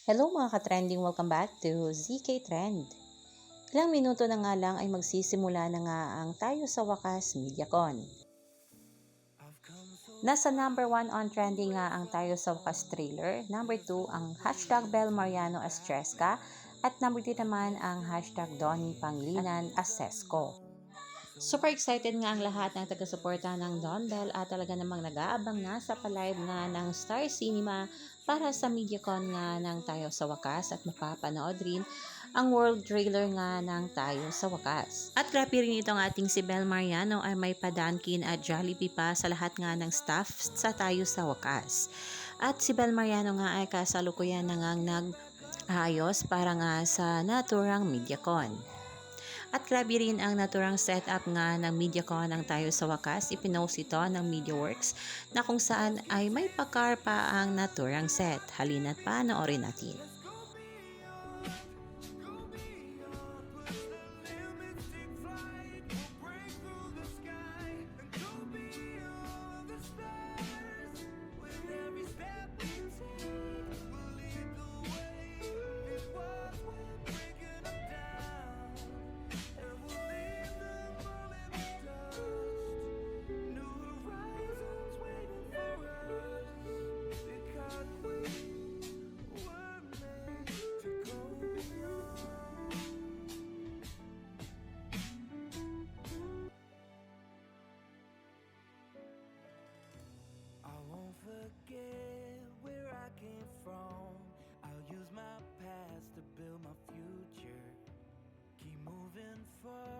Hello mga ka-trending, welcome back to ZK Trend. Ilang minuto na nga lang ay magsisimula na nga ang Tayo sa Wakas MediaCon. Nasa number 1 on trending nga ang Tayo sa Wakas trailer, number 2 ang hashtag Bel Mariano as Tresca, at number 3 naman ang hashtag Donnie Panglinan as Sesco. Super excited nga ang lahat ng taga-suporta ng Don Bell at talaga namang nag-aabang na sa palive nga ng Star Cinema para sa MediaCon nga ng Tayo sa Wakas at mapapanood rin ang world trailer nga ng Tayo sa Wakas. At grabe rin itong ating si Bel Mariano ay may padankin at Jollibee pa sa lahat nga ng staff sa Tayo sa Wakas. At si Bel Mariano nga ay kasalukuyan na nga nag-ayos para nga sa naturang MediaCon. At grabe rin ang naturang setup nga ng MediaCon ang Tayo sa Wakas. Ipinost ito ng MediaWorks na kung saan ay may pakar pa ang naturang set. Halina't panoorin natin. Forget where I came from. I'll use my past to build my future. Keep moving forward.